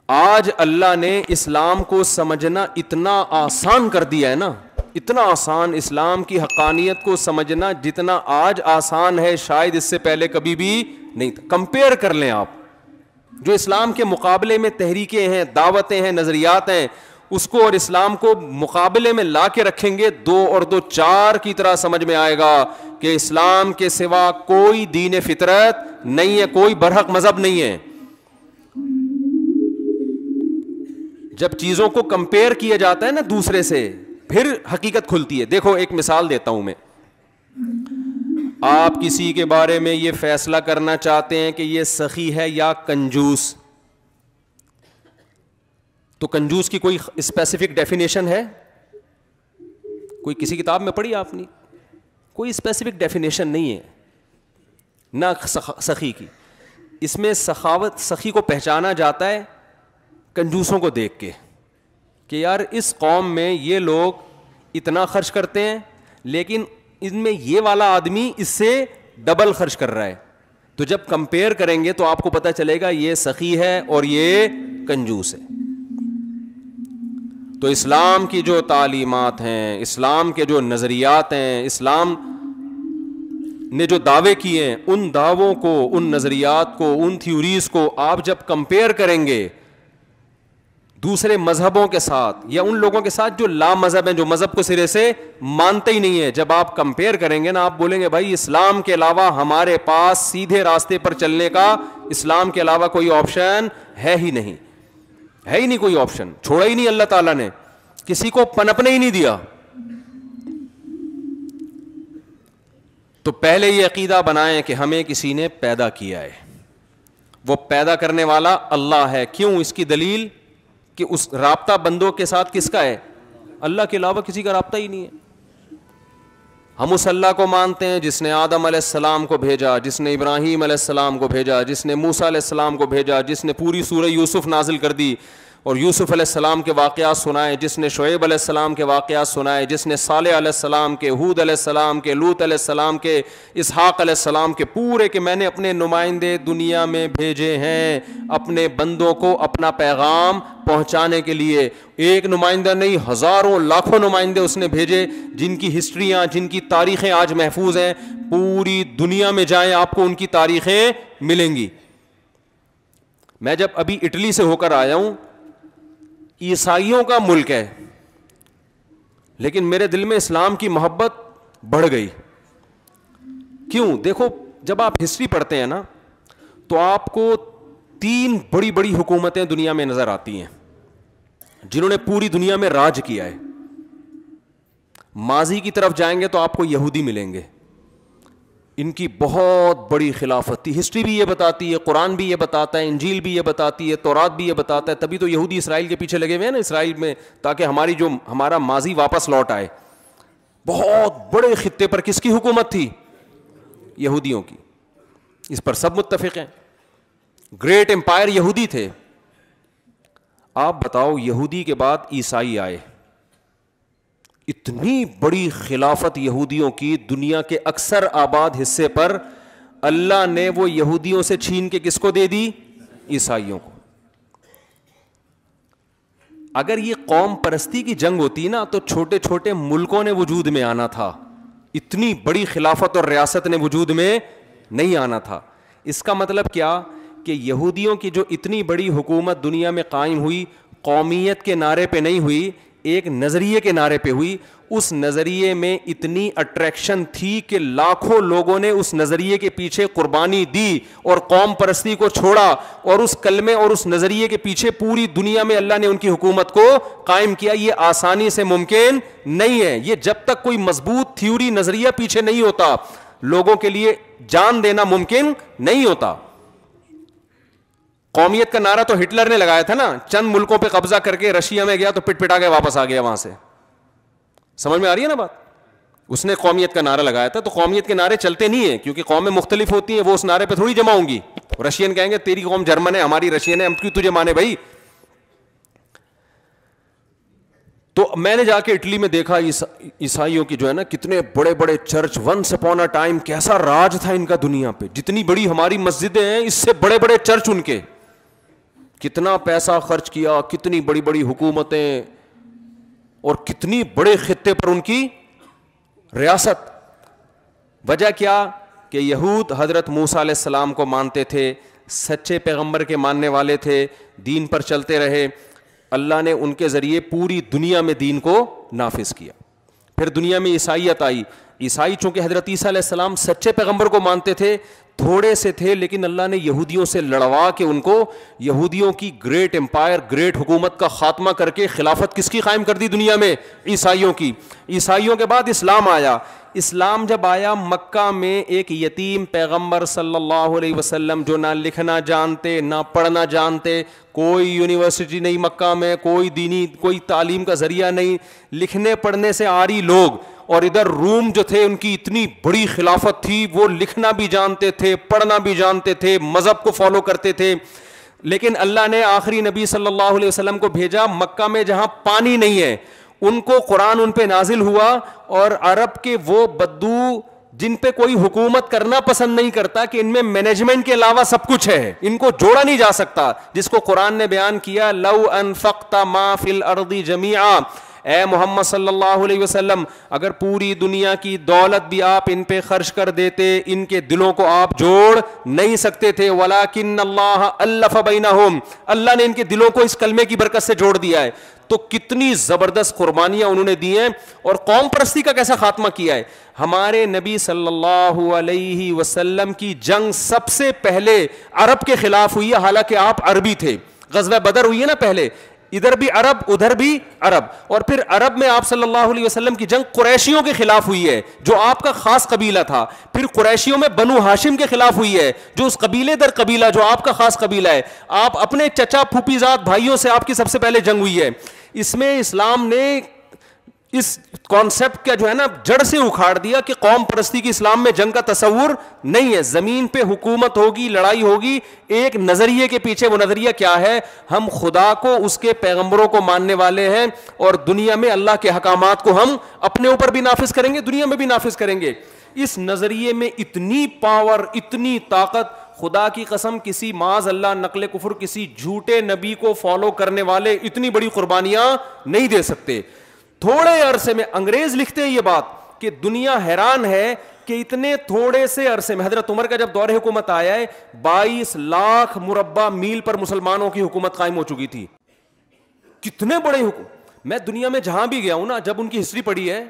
آج اللہ نے اسلام کو سمجھنا اتنا آسان کر دیا ہے نا, اتنا آسان اسلام کی حقانیت کو سمجھنا جتنا آج آسان ہے شاید اس سے پہلے کبھی بھی نہیں تھا. کمپیئر کر لیں آپ, جو اسلام کے مقابلے میں تحریکیں ہیں, دعوتیں ہیں, نظریات ہیں, اس کو اور اسلام کو مقابلے میں لا کے رکھیں گے, 2 اور 2 4 کی طرح سمجھ میں آئے گا کہ اسلام کے سوا کوئی دین فطرت نہیں ہے, کوئی برحق مذہب نہیں ہے. جب چیزوں کو کمپیئر کیا جاتا ہے نا دوسرے سے, پھر حقیقت کھلتی ہے. دیکھو ایک مثال دیتا ہوں میں. آپ کسی کے بارے میں یہ فیصلہ کرنا چاہتے ہیں کہ یہ سخی ہے یا کنجوس, تو کنجوس کی کوئی اسپیسیفک ڈیفینیشن ہے؟ کوئی کسی کتاب میں پڑھی آپ نے؟ کوئی اسپیسیفک ڈیفینیشن نہیں ہے, نہ سخی کی. اس میں سخاوت, سخی کو پہچانا جاتا ہے کنجوسوں کو دیکھ کے کہ یار اس قوم میں یہ لوگ اتنا خرچ کرتے ہیں لیکن ان میں یہ والا آدمی اس سے ڈبل خرچ کر رہا ہے. تو جب کمپیئر کریں گے تو آپ کو پتہ چلے گا یہ سخی ہے اور یہ کنجوس ہے. تو اسلام کی جو تعلیمات ہیں, اسلام کے جو نظریات ہیں, اسلام نے جو دعوے کیے ہیں, ان دعووں کو, ان نظریات کو, ان تھیوریز کو آپ جب کمپیئر کریں گے دوسرے مذہبوں کے ساتھ یا ان لوگوں کے ساتھ جو لا مذہب ہیں, جو مذہب کو سرے سے مانتے ہی نہیں ہے, جب آپ کمپیئر کریں گے نا, آپ بولیں گے بھائی اسلام کے علاوہ ہمارے پاس سیدھے راستے پر چلنے کا, اسلام کے علاوہ کوئی آپشن ہے ہی نہیں, ہے ہی نہیں کوئی آپشن, چھوڑا ہی نہیں اللہ تعالیٰ نے, کسی کو پنپنے ہی نہیں دیا. تو پہلے یہ عقیدہ بنائیں کہ ہمیں کسی نے پیدا کیا ہے, وہ پیدا کرنے والا اللہ ہے. کیوں؟ اس کی دلیل کہ اس رابطہ بندوں کے ساتھ کس کا ہے؟ اللہ کے علاوہ کسی کا رابطہ ہی نہیں ہے. ہم اس اللہ کو مانتے ہیں جس نے آدم علیہ السلام کو بھیجا, جس نے ابراہیم علیہ السلام کو بھیجا, جس نے موسیٰ علیہ السلام کو بھیجا, جس نے پوری سورہ یوسف نازل کر دی اور یوسف علیہ السلام کے واقعات سنائے, جس نے شعیب علیہ السلام کے واقعات سنائے, جس نے صالح علیہ السلام کے, ہود علیہ السلام کے, لوط علیہ السلام کے, اسحاق علیہ السلام کے, پورے کہ میں نے اپنے نمائندے دنیا میں بھیجے ہیں اپنے بندوں کو اپنا پیغام پہنچانے کے لیے. ایک نمائندہ نہیں, ہزاروں لاکھوں نمائندے اس نے بھیجے جن کی ہسٹریاں, جن کی تاریخیں آج محفوظ ہیں. پوری دنیا میں جائیں آپ کو ان کی تاریخیں ملیں گی. میں جب ابھی اٹلی سے ہو کر آیا ہوں, عیسائیوں کا ملک ہے لیکن میرے دل میں اسلام کی محبت بڑھ گئی. کیوں؟ دیکھو جب آپ ہسٹری پڑھتے ہیں نا تو آپ کو 3 بڑی بڑی حکومتیں دنیا میں نظر آتی ہیں جنہوں نے پوری دنیا میں راج کیا ہے. ماضی کی طرف جائیں گے تو آپ کو یہودی ملیں گے, ان کی بہت بڑی خلافت تھی. ہسٹری بھی یہ بتاتی ہے, قرآن بھی یہ بتاتا ہے, انجیل بھی یہ بتاتی ہے, تورات بھی یہ بتاتا ہے. تبھی تو یہودی اسرائیل کے پیچھے لگے ہوئے ہیں نا اسرائیل میں, تاکہ ہمارا ماضی واپس لوٹ آئے. بہت بڑے خطے پر کس کی حکومت تھی؟ یہودیوں کی. اس پر سب متفق ہیں. گریٹ امپائر یہودی تھے. آپ بتاؤ یہودی کے بعد عیسائی آئے, اتنی بڑی خلافت یہودیوں کی دنیا کے اکثر آباد حصے پر, اللہ نے وہ یہودیوں سے چھین کے کس کو دے دی؟ عیسائیوں کو. اگر یہ قوم پرستی کی جنگ ہوتی نا تو چھوٹے چھوٹے ملکوں نے وجود میں آنا تھا, اتنی بڑی خلافت اور ریاست نے وجود میں نہیں آنا تھا. اس کا مطلب کیا کہ یہودیوں کی جو اتنی بڑی حکومت دنیا میں قائم ہوئی, قومیت کے نعرے پہ نہیں ہوئی, ایک نظریے کے نعرے پہ ہوئی. اس نظریے میں اتنی اٹریکشن تھی کہ لاکھوں لوگوں نے اس نظریے کے پیچھے قربانی دی اور قوم پرستی کو چھوڑا, اور اس کلمے اور اس نظریے کے پیچھے پوری دنیا میں اللہ نے ان کی حکومت کو قائم کیا. یہ آسانی سے ممکن نہیں ہے. یہ جب تک کوئی مضبوط تھیوری نظریہ پیچھے نہیں ہوتا, لوگوں کے لیے جان دینا ممکن نہیں ہوتا. قومیت کا نعرہ تو ہٹلر نے لگایا تھا نا, چند ملکوں پہ قبضہ کر کے رشیا میں گیا تو پٹ پٹا کے واپس آ گیا وہاں سے. سمجھ میں آ رہی ہے نا بات؟ اس نے قومیت کا نعرہ لگایا تھا. تو قومیت کے نعرے چلتے نہیں ہیں کیونکہ قومیں مختلف ہوتی ہیں, وہ اس نعرے پہ تھوڑی جمع ہوں گی. رشین کہیں گے تیری قوم جرمن ہے, ہماری رشین ہے, ہم کیوں تجھے مانے بھائی. تو میں نے جا کے اٹلی میں دیکھا عیسائیوں کی جو ہے نا کتنے بڑے بڑے church, once upon a time کیسا راج تھا ان کا دنیا پہ. جتنی بڑی ہماری مسجدیں ہیں اس سے بڑے بڑے چرچ ان کے. کتنا پیسہ خرچ کیا, کتنی بڑی بڑی حکومتیں اور کتنی بڑے خطے پر ان کی ریاست. وجہ کیا کہ یہود حضرت موسیٰ علیہ السلام کو مانتے تھے, سچے پیغمبر کے ماننے والے تھے, دین پر چلتے رہے. اللہ نے ان کے ذریعے پوری دنیا میں دین کو نافذ کیا. پھر دنیا میں عیسائیت آئی. عیسائی چونکہ حضرت عیسیٰ علیہ السلام سچے پیغمبر کو مانتے تھے, تھوڑے سے تھے, لیکن اللہ نے یہودیوں سے لڑوا کے ان کو, یہودیوں کی گریٹ امپائر, گریٹ حکومت کا خاتمہ کر کے خلافت کس کی قائم کر دی دنیا میں؟ عیسائیوں کی. عیسائیوں کے بعد اسلام آیا. اسلام جب آیا, مکہ میں ایک یتیم پیغمبر صلی اللہ علیہ وسلم جو نہ لکھنا جانتے نہ پڑھنا جانتے, کوئی یونیورسٹی نہیں مکہ میں, کوئی دینی کوئی تعلیم کا ذریعہ نہیں, لکھنے پڑھنے سے عاری لوگ, اور ادھر روم جو تھے ان کی اتنی بڑی خلافت تھی, وہ لکھنا بھی جانتے تھے, پڑھنا بھی جانتے تھے, مذہب کو فالو کرتے تھے. لیکن اللہ نے آخری نبی صلی اللہ علیہ وسلم کو بھیجا مکہ میں جہاں پانی نہیں ہے, ان کو قرآن ان پہ نازل ہوا, اور عرب کے وہ بدو جن پہ کوئی حکومت کرنا پسند نہیں کرتا کہ ان میں مینجمنٹ کے علاوہ سب کچھ ہے, ان کو جوڑا نہیں جا سکتا, جس کو قرآن نے بیان کیا لو انفقت ما فی الارض جمیعا, اے محمد صلی اللہ علیہ وسلم اگر پوری دنیا کی دولت بھی آپ ان پہ خرچ کر دیتے, ان کے دلوں کو آپ جوڑ نہیں سکتے تھے. ولکن اللہ الف بینہم, اللہ نے ان کے دلوں کو اس کلمے کی برکت سے جوڑ دیا ہے. تو کتنی زبردست قربانیاں انہوں نے دی ہیں, اور قوم پرستی کا کیسا خاتمہ کیا ہے. ہمارے نبی صلی اللہ علیہ وسلم کی جنگ سب سے پہلے عرب کے خلاف ہوئی ہے, حالانکہ آپ عربی تھے. غزوہ بدر ہوئی ہے نا پہلے, ادھر بھی عرب ادھر بھی عرب, اور پھر عرب میں آپ صلی اللہ علیہ وسلم کی جنگ قریشیوں کے خلاف ہوئی ہے جو آپ کا خاص قبیلہ تھا. پھر قریشیوں میں بنو ہاشم کے خلاف ہوئی ہے جو اس قبیلے در قبیلہ جو آپ کا خاص قبیلہ ہے. آپ اپنے چچا پھوپھی زاد بھائیوں سے آپ کی سب سے پہلے جنگ ہوئی ہے. اس میں اسلام نے اس کانسیپٹ کا جو ہے نا جڑ سے اکھاڑ دیا کہ قوم پرستی کی اسلام میں جنگ کا تصور نہیں ہے. زمین پہ حکومت ہوگی, لڑائی ہوگی, ایک نظریے کے پیچھے. وہ نظریہ کیا ہے؟ ہم خدا کو, اس کے پیغمبروں کو ماننے والے ہیں, اور دنیا میں اللہ کے احکامات کو ہم اپنے اوپر بھی نافذ کریں گے, دنیا میں بھی نافذ کریں گے. اس نظریے میں اتنی پاور, اتنی طاقت, خدا کی قسم کسی معاذ اللہ نقل کفر کسی جھوٹے نبی کو فالو کرنے والے اتنی بڑی قربانیاں نہیں دے سکتے. تھوڑے عرصے میں, انگریز لکھتے ہیں یہ بات کہ دنیا حیران ہے کہ اتنے تھوڑے سے عرصے میں, حضرت عمر کا جب دور حکومت آیا ہے 22 لاکھ مربع میل پر مسلمانوں کی حکومت قائم ہو چکی تھی. کتنے بڑے میں دنیا میں جہاں بھی گیا ہوں نا, جب ان کی ہسٹری پڑھی ہے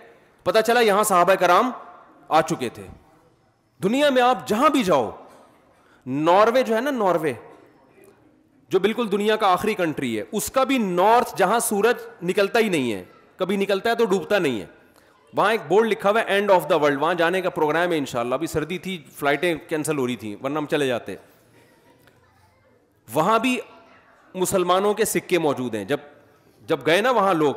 پتہ چلا یہاں صحابہ کرام آ چکے تھے. دنیا میں آپ جہاں بھی جاؤ, ناروے جو ہے نا, ناروے جو بالکل دنیا کا آخری کنٹری ہے, اس کا بھی نارتھ جہاں سورج نکلتا ہی نہیں ہے, کبھی نکلتا ہے تو ڈوبتا نہیں ہے, وہاں ایک بورڈ لکھا ہوا ہے اینڈ آف دا ورلڈ. وہاں جانے کا پروگرام ہے انشاءاللہ. ابھی سردی تھی, فلائٹیں کینسل ہو رہی تھیں, ورنہ ہم چلے جاتے. وہاں بھی مسلمانوں کے سکے موجود ہیں. جب گئے نا وہاں لوگ,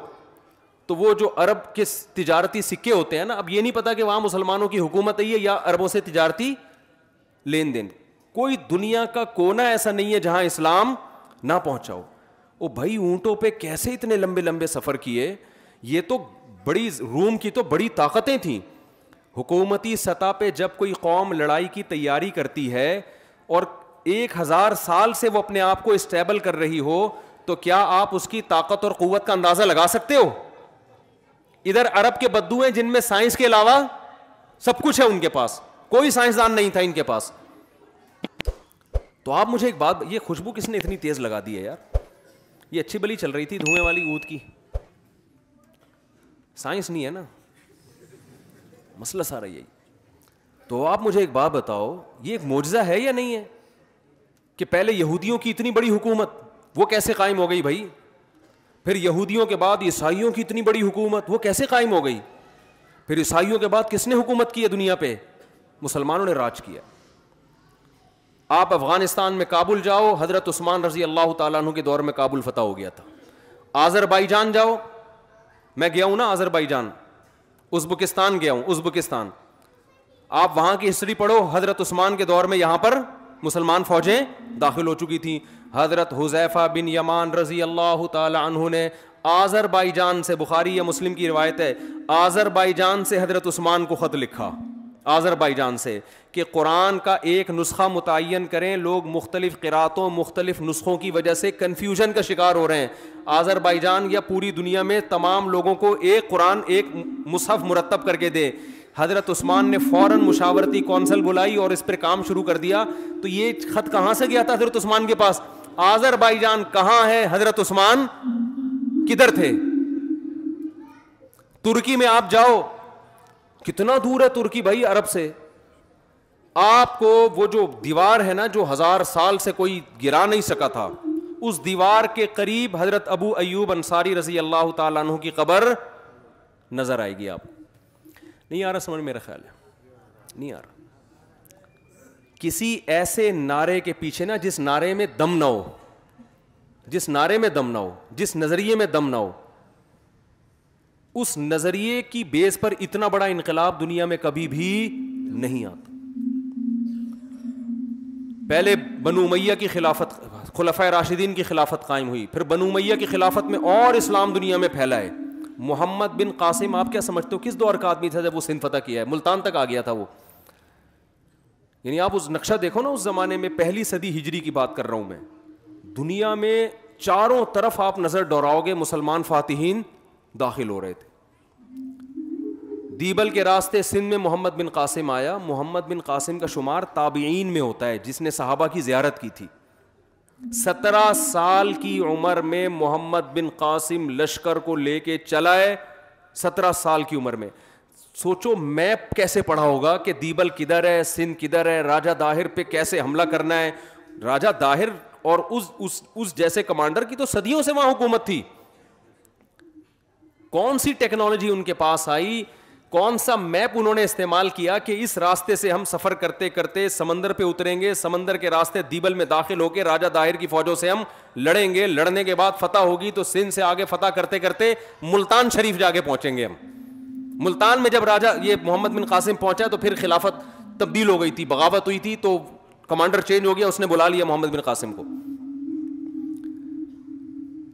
تو وہ جو عرب کے تجارتی سکے ہوتے ہیں نا, اب یہ نہیں پتا کہ وہاں مسلمانوں کی حکومت ہے یا عربوں سے تجارتی لین دین. کوئی دنیا کا کونا ایسا نہیں ہے جہاں اسلام نہ پہنچا ہو. او بھائی اونٹوں پہ کیسے اتنے لمبے لمبے سفر کیے, یہ تو بڑی, روم کی تو بڑی طاقتیں تھیں. حکومتی سطح پہ جب کوئی قوم لڑائی کی تیاری کرتی ہے اور 1000 سال سے وہ اپنے آپ کو اسٹیبل کر رہی ہو, تو کیا آپ اس کی طاقت اور قوت کا اندازہ لگا سکتے ہو؟ ادھر عرب کے بدو ہیں جن میں سائنس کے علاوہ سب کچھ ہے ان کے پاس, کوئی سائنسدان نہیں تھا ان کے پاس. تو آپ مجھے ایک بات, یہ خوشبو کس نے اتنی تیز لگا دی ہے یار؟ یہ اچھی بلی چل رہی تھی دھوئیں والی اود کی, سائنس نہیں ہے نا, مسئلہ سارا یہی. تو آپ مجھے ایک بات بتاؤ, یہ ایک معجزہ ہے یا نہیں ہے کہ پہلے یہودیوں کی اتنی بڑی حکومت وہ کیسے قائم ہو گئی بھائی؟ پھر یہودیوں کے بعد عیسائیوں کی اتنی بڑی حکومت وہ کیسے قائم ہو گئی؟ پھر عیسائیوں کے بعد کس نے حکومت کی ہے دنیا پہ؟ مسلمانوں نے راج کیا. آپ افغانستان میں کابل جاؤ, حضرت عثمان رضی اللہ تعالیٰ عنہ کے دور میں کابل فتح ہو گیا تھا. آذربائیجان جاؤ, میں گیا ہوں نا آذربائیجان, ازبکستان گیا ہوں, ازبکستان, آپ وہاں کی ہسٹری پڑھو, حضرت عثمان کے دور میں یہاں پر مسلمان فوجیں داخل ہو چکی تھیں. حضرت حذیفہ بن یمان رضی اللہ تعالی عنہ نے آذربائیجان سے, بخاری یا مسلم کی روایت ہے, آذربائیجان سے حضرت عثمان کو خط لکھا آذربائیجان سے کہ قرآن کا ایک نسخہ متعین کریں. لوگ مختلف قراتوں مختلف نسخوں کی وجہ سے کنفیوژن کا شکار ہو رہے ہیں. آذربائیجان یا پوری دنیا میں تمام لوگوں کو ایک قرآن ایک مصحف مرتب کر کے دے. حضرت عثمان نے فوراً مشاورتی کونسل بلائی اور اس پر کام شروع کر دیا. تو یہ خط کہاں سے گیا تھا حضرت عثمان کے پاس؟ آذربائیجان کہاں ہے؟ حضرت عثمان کدھر تھے؟ ترکی میں آپ جاؤ, کتنا دور ہے ترکی بھائی عرب سے. آپ کو وہ جو دیوار ہے نا جو 1000 سال سے کوئی گرا نہیں سکا تھا, اس دیوار کے قریب حضرت ابو ایوب انصاری رضی اللہ تعالیٰ عنہ کی قبر نظر آئے گی. آپ نہیں آ رہا سمجھ؟ میرا خیال ہے نہیں آ رہا. کسی ایسے نعرے کے پیچھے نا جس نعرے میں دم نہ ہو, جس نعرے میں دم نہ ہو, جس نظریے میں دم نہ ہو, اس نظریے کی بیس پر اتنا بڑا انقلاب دنیا میں کبھی بھی نہیں آتا. پہلے بنو امیہ کی خلافت, خلفائے راشدین کی خلافت قائم ہوئی, پھر بنو امیہ کی خلافت میں اور اسلام دنیا میں پھیلا ہے. محمد بن قاسم آپ کیا سمجھتے ہو کس دور کا آدمی تھا جب وہ سندھ فتح کیا ہے؟ ملتان تک آ گیا تھا وہ. یعنی آپ اس نقشہ دیکھو نا, اس زمانے میں 1 صدی ہجری کی بات کر رہا ہوں میں. دنیا میں چاروں طرف آپ نظر دوڑاؤ گے مسلمان فاتحین داخل ہو رہے تھے. دیبل کے راستے سندھ میں محمد بن قاسم آیا. محمد بن قاسم کا شمار تابعین میں ہوتا ہے جس نے صحابہ کی زیارت کی تھی. 17 سال کی عمر میں محمد بن قاسم لشکر کو لے کے چلا ہے. 17 سال کی عمر میں سوچو میپ کیسے پڑھا ہوگا کہ دیبل کدھر ہے, سندھ کدھر ہے, راجہ داہر پہ کیسے حملہ کرنا ہے. راجہ داہر اور اس جیسے کمانڈر کی تو صدیوں سے وہاں حکومت تھی. کون سی ٹیکنالوجی ان کے پاس آئی, کون سا میپ انہوں نے استعمال کیا کہ اس راستے سے ہم سفر کرتے کرتے سمندر پہ اتریں گے, سمندر کے راستے دیبل میں داخل ہو کے راجہ داہر کی فوجوں سے ہم لڑیں گے, لڑنے کے بعد فتح ہوگی تو سندھ سے آگے فتح کرتے کرتے ملتان شریف جا کے پہنچیں گے ہم. ملتان میں جب راجہ یہ محمد بن قاسم پہنچا تو پھر خلافت تبدیل ہو گئی تھی, بغاوت ہوئی تھی تو کمانڈر چینج ہو گیا, اس نے بلا لیا محمد بن قاسم کو.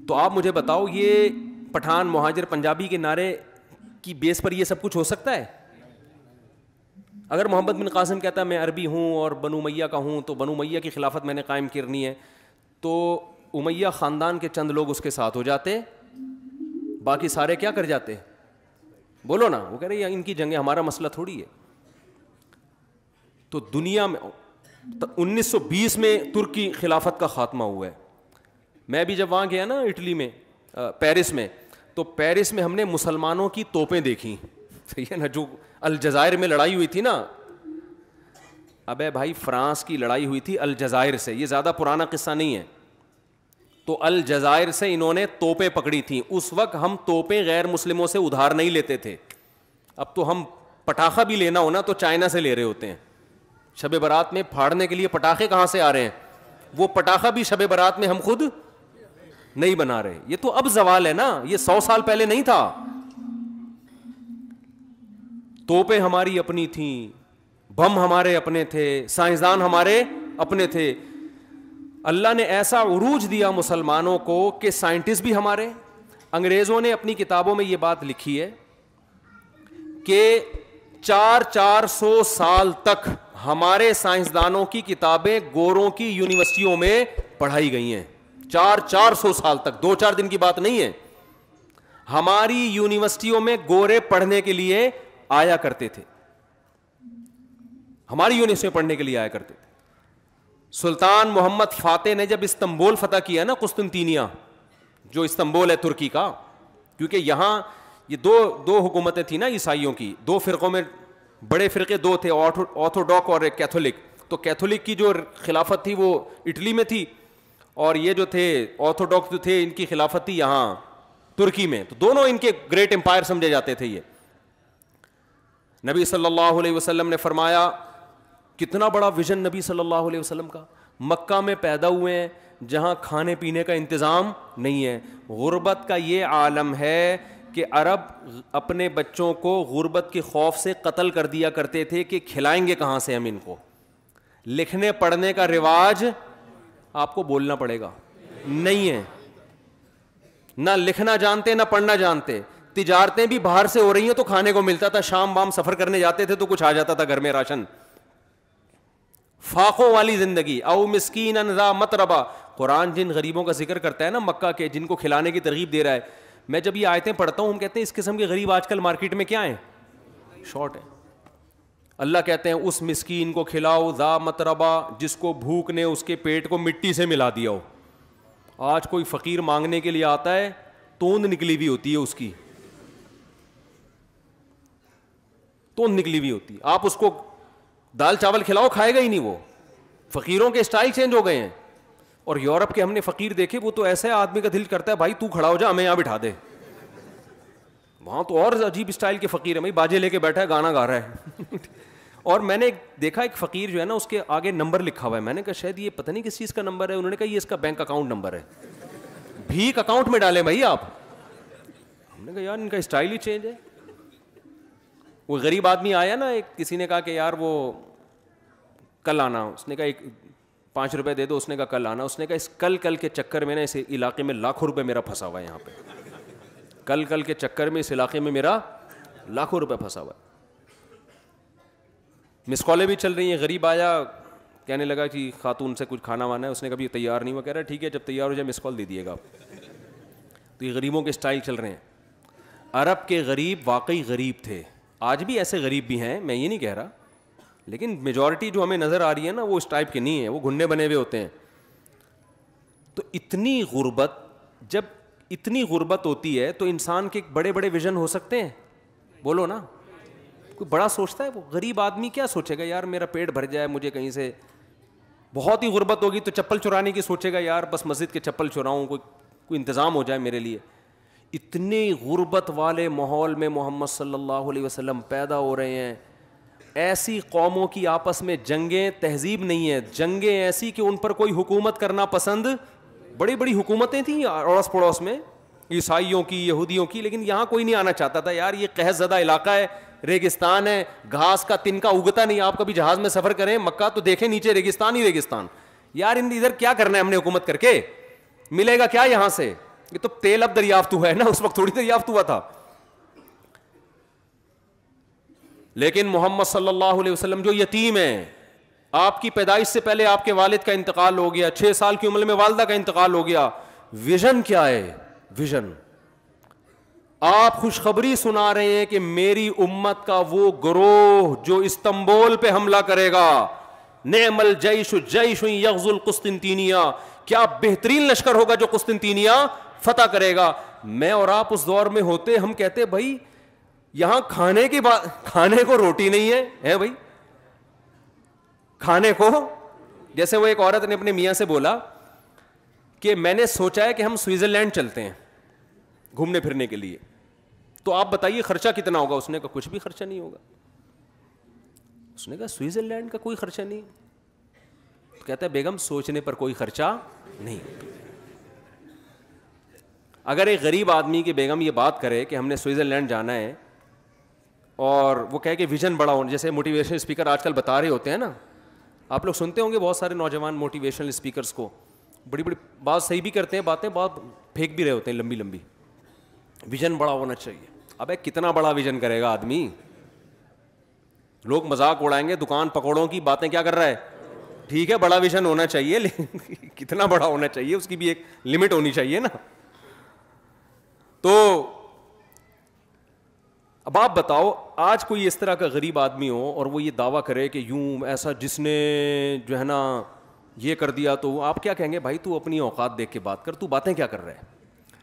تو آپ مجھے بتاؤ یہ پٹھان مہاجر پنجابی کے نعرے کی بیس پر یہ سب کچھ ہو سکتا ہے؟ اگر محمد بن قاسم کہتا ہے میں عربی ہوں اور بنو امیہ کا ہوں تو بنو امیہ کی خلافت میں نے قائم کرنی ہے, تو امیہ خاندان کے چند لوگ اس کے ساتھ ہو جاتے, باقی سارے کیا کر جاتے؟ بولو نا. وہ کہہ رہے ہیں ان کی جنگیں ہمارا مسئلہ تھوڑی ہے. تو دنیا میں 1920 میں ترکی خلافت کا خاتمہ ہوا ہے. میں بھی جب وہاں گیا نا اٹلی میں, پیرس میں, تو پیرس میں ہم نے مسلمانوں کی توپیں دیکھی. صحیح ہے نا, جو الجزائر میں لڑائی ہوئی تھی نا. ابے بھائی فرانس کی لڑائی ہوئی تھی الجزائر سے, یہ زیادہ پرانا قصہ نہیں ہے. تو الجزائر سے انہوں نے توپیں پکڑی تھیں. اس وقت ہم توپیں غیر مسلموں سے ادھار نہیں لیتے تھے. اب تو ہم پٹاخہ بھی لینا ہونا تو چائنا سے لے رہے ہوتے ہیں. شب برات میں پھاڑنے کے لیے پٹاخے کہاں سے آ رہے ہیں؟ وہ پٹاخہ بھی شب برات میں ہم خود نہیں بنا رہے. یہ تو اب زوال ہے نا, یہ 100 سال پہلے نہیں تھا. توپیں ہماری اپنی تھیں, بم ہمارے اپنے تھے, سائنسدان ہمارے اپنے تھے. اللہ نے ایسا عروج دیا مسلمانوں کو کہ سائنٹسٹ بھی ہمارے. انگریزوں نے اپنی کتابوں میں یہ بات لکھی ہے کہ 400 سال تک ہمارے سائنسدانوں کی کتابیں گوروں کی یونیورسٹیوں میں پڑھائی گئی ہیں. 400 سال تک, 2-4 دن کی بات نہیں ہے. ہماری یونیورسٹیوں میں گورے پڑھنے کے لیے آیا کرتے تھے, ہماری یونیورسٹی میں پڑھنے کے لیے آیا کرتے تھے. سلطان محمد فاتح نے جب استنبول فتح کیا نا, قسطنطینیہ جو استنبول ہے ترکی کا, کیونکہ یہاں یہ دو حکومتیں تھیں نا عیسائیوں کی, 2 فرقوں میں بڑے فرقے 2 تھے, آرتھوڈاکس اور ایک کیتھولک. تو کیتھولک کی جو خلافت تھی وہ اٹلی میں تھی, اور یہ جو تھے آرتھوڈاکس جو تھے ان کی خلافت تھی یہاں ترکی میں. تو دونوں ان کے گریٹ امپائر سمجھے جاتے تھے. یہ نبی صلی اللہ علیہ وسلم نے فرمایا, کتنا بڑا ویژن نبی صلی اللہ علیہ وسلم کا. مکہ میں پیدا ہوئے ہیں جہاں کھانے پینے کا انتظام نہیں ہے. غربت کا یہ عالم ہے کہ عرب اپنے بچوں کو غربت کے خوف سے قتل کر دیا کرتے تھے کہ کھلائیں گے کہاں سے ہم ان کو. لکھنے پڑھنے کا رواج آپ کو بولنا پڑے گا نہیں ہے, نہ لکھنا جانتے نہ پڑھنا جانتے. تجارتیں بھی باہر سے ہو رہی ہیں تو کھانے کو ملتا تھا, شام وام سفر کرنے جاتے تھے تو کچھ آ جاتا تھا گھر میں راشن. فاقوں والی زندگی. او مسکینا ذا متربہ, قرآن جن غریبوں کا ذکر کرتا ہے نا مکہ کے, جن کو کھلانے کی ترغیب دے رہا ہے, میں جب یہ آیتیں پڑھتا ہوں ہم کہتے ہیں اس قسم کے غریب آج کل مارکیٹ میں کیا ہیں, شارٹ ہیں. اللہ کہتے ہیں اس مسکین کو کھلاؤ ذا متربہ, جس کو بھوک نے اس کے پیٹ کو مٹی سے ملا دیا ہو. آج کوئی فقیر مانگنے کے لیے آتا ہے, توند نکلی ہوئی ہوتی ہے اس کی, توند نکلی ہوئی ہوتی ہے, آپ اس کو دال چاول کھلاؤ کھائے گا ہی نہیں. وہ فقیروں کے اسٹائل چینج ہو گئے ہیں. اور یورپ کے ہم نے فقیر دیکھے, وہ تو ایسے آدمی کا دل کرتا ہے بھائی تو کھڑا ہو جا ہمیں یہاں بٹھا دے. وہاں تو اور عجیب اسٹائل کے فقیر ہیں, بھائی باجے لے کے بیٹھا ہے گانا گا رہا ہے. اور میں نے دیکھا ایک فقیر جو ہے نا اس کے آگے نمبر لکھا ہوا ہے, میں نے کہا شاید یہ پتہ نہیں کس چیز کا نمبر ہے. انہوں نے کہا یہ اس کا بینک اکاؤنٹ نمبر ہے. بھیک اکاؤنٹ میں ڈالیں بھائی آپ. ہم نے کہا یار ان کا اسٹائل ہی چینج ہے. وہ غریب آدمی آیا نا, ایک کسی نے کہا کہ یار وہ کل آنا, اس نے کہا ایک 5 روپے دے دو, اس نے کہا کل آنا. اس نے کہا اس کل کے چکر میں نا اس علاقے میں لاکھوں روپے میرا پھنسا ہوا ہے, یہاں پہ کل کے چکر میں اس علاقے میں میرا لاکھوں روپے پھنسا ہوا ہے. مس کالیں بھی چل رہی ہیں. غریب آیا, کہنے لگا کہ خاتون سے کچھ کھانا وانا ہے, اس نے کبھی تیار نہیں ہوا. کہہ رہا ٹھیک ہے جب تیار ہو جائے مس کال دے دیے گا آپ. تو یہ غریبوں کے اسٹائل چل رہے ہیں. عرب کے غریب واقعی غریب تھے, آج بھی ایسے غریب بھی ہیں, میں یہ نہیں کہہ رہا, لیکن میجورٹی جو ہمیں نظر آ رہی ہے نا وہ اس ٹائپ کے نہیں ہیں, وہ گھننے بنے ہوئے ہوتے ہیں. تو اتنی غربت, جب اتنی غربت ہوتی ہے تو انسان کے بڑے بڑے ویژن ہو سکتے ہیں, بولو نا. کوئی بڑا سوچتا ہے, وہ غریب آدمی کیا سوچے گا یار میرا پیٹ بھر جائے, مجھے کہیں سے. بہت ہی غربت ہوگی تو چپل چرانے کی سوچے گا, یار بس مسجد کے چپل چراؤں, کوئی انتظام ہو جائے میرے لیے. اتنی غربت والے ماحول میں محمد صلی اللہ علیہ وسلم پیدا ہو رہے ہیں. ایسی قوموں کی آپس میں جنگیں تہذیب نہیں ہے, جنگیں ایسی کہ ان پر کوئی حکومت کرنا پسند, بڑی بڑی حکومتیں تھیں اڑوس پڑوس میں, عیسائیوں کی یہودیوں کی, لیکن یہاں کوئی نہیں آنا چاہتا تھا. یار یہ قحط زدہ علاقہ ہے, ریگستان ہے, گھاس کا تنکا اگتا نہیں. آپ کبھی جہاز میں سفر کریں مکہ تو دیکھیں نیچے ریگستان ہی ریگستان. یار ادھر کیا کرنا ہے ہم نے حکومت کر کے, ملے گا کیا یہاں سے. یہ تو تیل اب دریافت ہوا ہے نا, اس وقت تھوڑی دریافت ہوا تھا. لیکن محمد صلی اللہ علیہ وسلم جو یتیم ہیں, آپ کی پیدائش سے پہلے آپ کے والد کا انتقال ہو گیا, 6 سال کی عمر میں والدہ کا انتقال ہو گیا. ویژن کیا ہے, ویژن آپ خوشخبری سنا رہے ہیں کہ میری امت کا وہ گروہ جو استنبول پہ حملہ کرے گا, نعم الجیش جیش یغزو القسطنطینیہ, کیا بہترین لشکر ہوگا جو قسطنطینیہ فتح کرے گا. میں اور آپ اس دور میں ہوتے, ہم کہتے بھائی یہاں کھانے کی بات, کھانے کو روٹی نہیں ہے بھائی, کھانے کو. جیسے وہ ایک عورت نے اپنے میاں سے بولا کہ میں نے سوچا ہے کہ ہم سوئٹزرلینڈ چلتے ہیں گھومنے پھرنے کے لیے, تو آپ بتائیے خرچہ کتنا ہوگا. اس نے کہا کچھ بھی خرچہ نہیں ہوگا. اس نے کہا سوئٹزرلینڈ کا کوئی خرچہ نہیں. کہتا ہے بیگم سوچنے پر کوئی خرچہ نہیں. اگر ایک غریب آدمی کی بیگم یہ بات کرے کہ ہم نے سوئٹزرلینڈ جانا ہے, اور وہ کہے کہ ویژن بڑا ہونا, جیسے موٹیویشنل اسپیکر آج کل بتا رہے ہوتے ہیں نا, آپ لوگ سنتے ہوں گے بہت سارے نوجوان موٹیویشنل اسپیکرس کو, بڑی بڑی بات صحیح بھی کرتے ہیں, باتیں بات پھینک بھی رہے ہوتے ہیں لمبی لمبی. ویژن بڑا ہونا چاہیے. ابے کتنا بڑا ویژن کرے گا آدمی, لوگ مذاق اڑائیں گے, دکان پکوڑوں کی باتیں کیا کر رہا ہے. ٹھیک ہے بڑا ویژن ہونا چاہیے, لیکن کتنا بڑا ہونا چاہیے اس کی بھی ایک لمٹ ہونی چاہیے نا. تو اب آپ بتاؤ, آج کوئی اس طرح کا غریب آدمی ہو اور وہ یہ دعویٰ کرے کہ یوں ایسا جس نے جو ہے نا یہ کر دیا, تو آپ کیا کہیں گے, بھائی تو اپنی اوقات دیکھ کے بات کر, تو باتیں کیا کر رہے ہیں.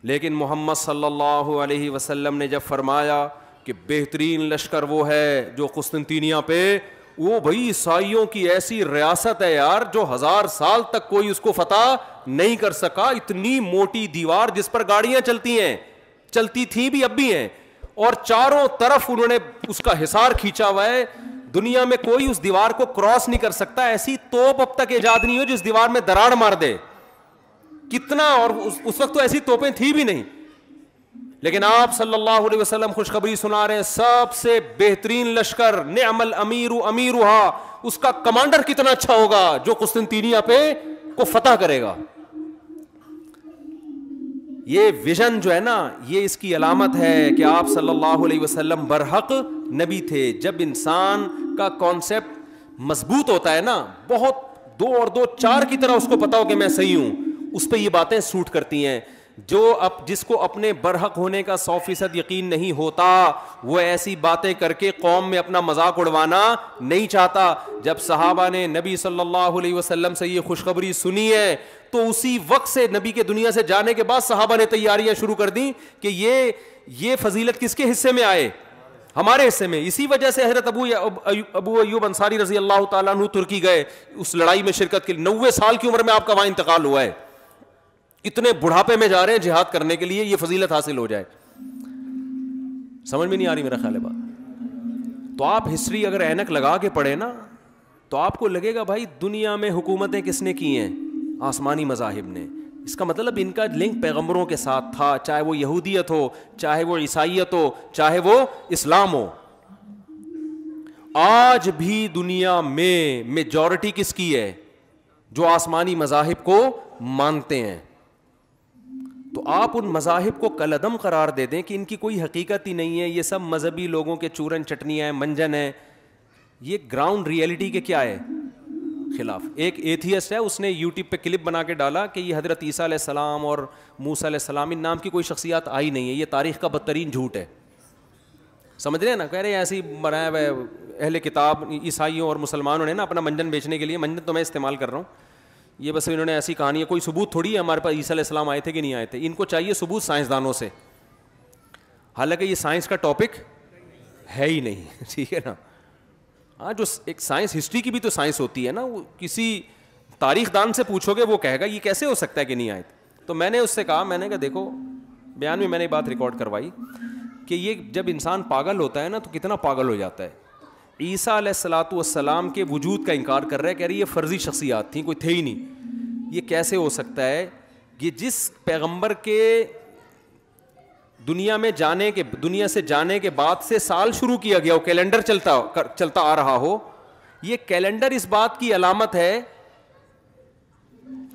لیکن محمد صلی اللہ علیہ وسلم نے جب فرمایا کہ بہترین لشکر وہ ہے جو قسطنطینیہ پہ, وہ بھائی عیسائیوں کی ایسی ریاست ہے یار جو 1000 سال تک کوئی اس کو فتح نہیں کر سکا. اتنی موٹی دیوار جس پر گاڑیاں چلتی ہیں, چلتی تھیں بھی اب بھی ہیں, اور چاروں طرف انہوں نے اس کا حصار کھینچا ہوا ہے. دنیا میں کوئی اس دیوار کو کراس نہیں کر سکتا. ایسی توپ اب تک ایجاد نہیں ہو جس دیوار میں دراڑ مار دے. کتنا, اور اس وقت تو ایسی توپیں تھی بھی نہیں, لیکن آپ صلی اللہ علیہ وسلم خوشخبری سنا رہے ہیں سب سے بہترین لشکر, نعم الامیر امیرھا, اس کا کمانڈر کتنا اچھا ہوگا جو قسطنطینیہ پہ کو فتح کرے گا. یہ ویژن جو ہے نا, یہ اس کی علامت ہے کہ آپ صلی اللہ علیہ وسلم برحق نبی تھے. جب انسان کا کانسیپٹ مضبوط ہوتا ہے نا, بہت 2 اور 2 4 کی طرح اس کو پتا ہو کہ میں صحیح ہوں, اس پہ یہ باتیں سوٹ کرتی ہیں. جس کو اپنے برحق ہونے کا 100% یقین نہیں ہوتا, وہ ایسی باتیں کر کے قوم میں اپنا مذاق اڑوانا نہیں چاہتا. جب صحابہ نے نبی صلی اللہ علیہ وسلم سے یہ خوشخبری سنی ہے تو اسی وقت سے, نبی کے دنیا سے جانے کے بعد, صحابہ نے تیاریاں شروع کر دیں کہ یہ فضیلت کس کے حصے میں آئے, ہمارے حصے میں. اسی وجہ سے حضرت ابو ایوب انصاری رضی اللہ تعالیٰ عنہ ترکی گئے اس لڑائی میں شرکت کے لیے. 90 سال کی عمر میں آپ کا وہاں انتقال ہوا ہے. اتنے بڑھاپے میں جا رہے ہیں جہاد کرنے کے لیے, یہ فضیلت حاصل ہو جائے. سمجھ میں نہیں آ رہی میرا خیال ہے بات. تو آپ ہسٹری اگر اینک لگا کے پڑھیں نا, تو آپ کو لگے گا بھائی دنیا میں حکومتیں کس نے کی ہیں, آسمانی مذاہب نے. اس کا مطلب ان کا لنک پیغمبروں کے ساتھ تھا, چاہے وہ یہودیت ہو, چاہے وہ عیسائیت ہو, چاہے وہ اسلام ہو. آج بھی دنیا میں میجورٹی کس کی ہے, جو آسمانی مذاہب کو مانتے ہیں. تو آپ ان مذاہب کو کالعدم قرار دے دیں کہ ان کی کوئی حقیقت ہی نہیں ہے, یہ سب مذہبی لوگوں کے چورن چٹنیاں ہیں, منجن ہیں. یہ گراؤنڈ ریئلٹی کے کیا ہے, خلاف. ایک ایتھیسٹ ہے, اس نے یوٹیوب پہ کلپ بنا کے ڈالا کہ یہ حضرت عیسیٰ علیہ السلام اور موسیٰ علیہ السلام ان نام کی کوئی شخصیات آئی نہیں ہے, یہ تاریخ کا بدترین جھوٹ ہے. سمجھ رہے ہیں نا, کہہ رہے ہیں ایسی بنایا ہوا اہل کتاب عیسائیوں اور مسلمانوں نے نا اپنا منجن بیچنے کے لیے, منجن تو میں استعمال کر رہا ہوں, یہ بس انہوں نے ایسی کہانی ہے, کوئی ثبوت تھوڑی ہے ہمارے پاس عیسیٰ علیہ السلام آئے تھے کہ نہیں آئے تھے. ان کو چاہیے ثبوت سائنسدانوں سے, حالانکہ یہ سائنس کا ٹاپک ہے ہی نہیں. ٹھیک ہے نا. ہاں, جو ایک سائنس, ہسٹری کی بھی تو سائنس ہوتی ہے نا, وہ کسی تاریخ دان سے پوچھو گے وہ کہے گا یہ کیسے ہو سکتا ہے کہ نہیں آئے تھے. تو میں نے اس سے کہا, میں نے کہا دیکھو, بیان میں نے بات ریکارڈ کروائی کہ یہ جب انسان پاگل ہوتا ہے نا تو کتنا پاگل ہو جاتا ہے. عیسیٰ علیہ الصلوۃ والسلام کے وجود کا انکار کر رہا ہے, کہہ رہی یہ فرضی شخصیات تھیں, کوئی تھے ہی نہیں. یہ کیسے ہو سکتا ہے؟ یہ جس پیغمبر کے دنیا سے جانے کے بعد سے سال شروع کیا گیا ہو, کیلنڈر چلتا آ رہا ہو, یہ کیلنڈر اس بات کی علامت ہے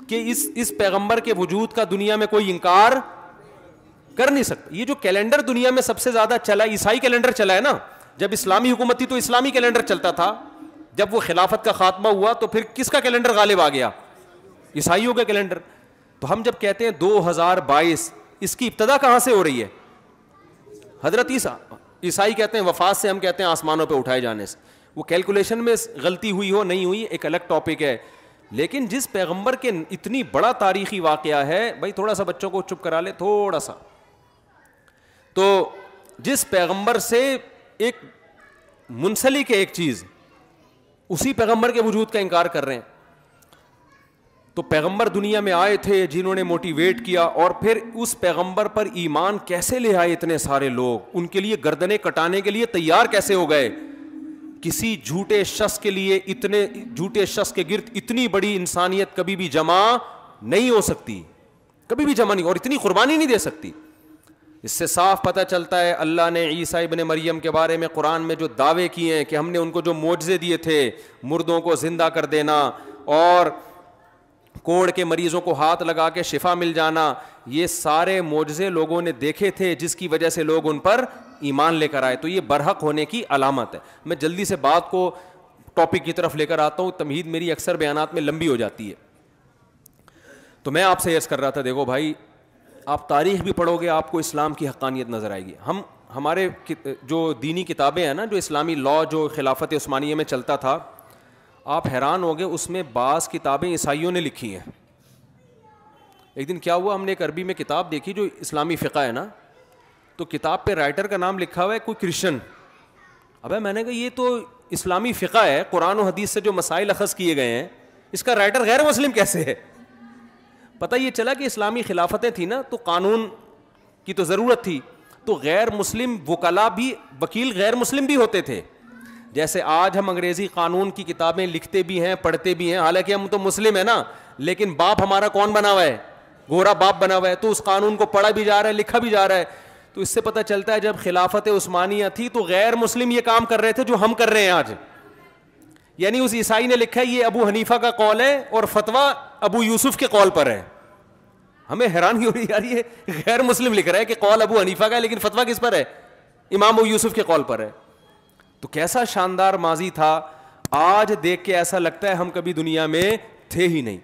کہ اس پیغمبر کے وجود کا دنیا میں کوئی انکار کر نہیں سکتا. یہ جو کیلنڈر دنیا میں سب سے زیادہ چلا, عیسائی کیلنڈر چلا ہے نا. جب اسلامی حکومت تھی تو اسلامی کیلنڈر چلتا تھا, جب وہ خلافت کا خاتمہ ہوا تو پھر کس کا کیلنڈر غالب آ گیا, عیسائیوں کا کیلنڈر. تو ہم جب کہتے ہیں 2022, اس کی ابتدا کہاں سے ہو رہی ہے؟ حضرت عیسیٰ. عیسائی کہتے ہیں وفات سے, ہم کہتے ہیں آسمانوں پہ اٹھائے جانے سے. وہ کیلکولیشن میں غلطی ہوئی ہو نہیں ہوئی ایک الگ ٹاپک ہے, لیکن جس پیغمبر کے اتنی بڑا تاریخی واقعہ ہے, بھائی تھوڑا سا بچوں کو چپ کرا لے تھوڑا سا, تو جس پیغمبر سے ایک منسلک ہے ایک چیز, اسی پیغمبر کے وجود کا انکار کر رہے ہیں. تو پیغمبر دنیا میں آئے تھے جنہوں نے موٹیویٹ کیا, اور پھر اس پیغمبر پر ایمان کیسے لے آئے اتنے سارے لوگ, ان کے لیے گردنیں کٹانے کے لیے تیار کیسے ہو گئے. کسی جھوٹے شخص کے لیے, اتنے جھوٹے شخص کے گرد اتنی بڑی انسانیت کبھی بھی جمع نہیں ہو سکتی, کبھی بھی جمع نہیں, اور اتنی قربانی نہیں دے سکتی. اس سے صاف پتہ چلتا ہے اللہ نے عیسیٰ ابن مریم کے بارے میں قرآن میں جو دعوے کیے ہیں کہ ہم نے ان کو جو معجزے دیے تھے, مردوں کو زندہ کر دینا اور کوڑ کے مریضوں کو ہاتھ لگا کے شفا مل جانا, یہ سارے معجزے لوگوں نے دیکھے تھے جس کی وجہ سے لوگ ان پر ایمان لے کر آئے. تو یہ برحق ہونے کی علامت ہے. میں جلدی سے بات کو ٹاپک کی طرف لے کر آتا ہوں, تمہید میری اکثر بیانات میں لمبی ہو جاتی ہے. تو میں آپ سے عرض کر رہا تھا, دیکھو بھائی, آپ تاریخ بھی پڑھو گے آپ کو اسلام کی حقانیت نظر آئے گی. ہمارے جو دینی کتابیں ہیں نا, جو اسلامی لاء جو خلافت عثمانیہ میں چلتا تھا, آپ حیران ہو گئے, اس میں بعض کتابیں عیسائیوں نے لکھی ہیں. ایک دن کیا ہوا, ہم نے ایک عربی میں کتاب دیکھی جو اسلامی فقہ ہے نا, تو کتاب پہ رائٹر کا نام لکھا ہوا ہے کوئی کرسچن. ابے میں نے کہا یہ تو اسلامی فقہ ہے, قرآن و حدیث سے جو مسائل اخذ کیے گئے ہیں, اس کا رائٹر غیر مسلم کیسے ہے؟ پتہ یہ چلا کہ اسلامی خلافتیں تھیں نا, تو قانون کی تو ضرورت تھی, تو غیر مسلم وکلا بھی, وکیل غیر مسلم بھی ہوتے تھے. جیسے آج ہم انگریزی قانون کی کتابیں لکھتے بھی ہیں, پڑھتے بھی ہیں, حالانکہ ہم تو مسلم ہیں نا, لیکن باپ ہمارا کون بنا ہوا ہے؟ گورا باپ بنا ہوا ہے. تو اس قانون کو پڑھا بھی جا رہا ہے, لکھا بھی جا رہا ہے. تو اس سے پتہ چلتا ہے جب خلافت عثمانیہ تھی تو غیر مسلم یہ کام کر رہے تھے جو ہم کر رہے ہیں آج. یعنی اس عیسائی نے لکھا ہے یہ ابو حنیفہ کا قول ہے اور فتویٰ ابو یوسف کے قول پر ہے. ہمیں حیرانی ہو رہی ہے یار یہ غیر مسلم لکھ رہا ہے کہ قول ابو حنیفہ کا ہے لیکن فتویٰ کس پر ہے؟ امام ابو یوسف کے قول پر ہے. تو کیسا شاندار ماضی تھا, آج دیکھ کے ایسا لگتا ہے ہم کبھی دنیا میں تھے ہی نہیں.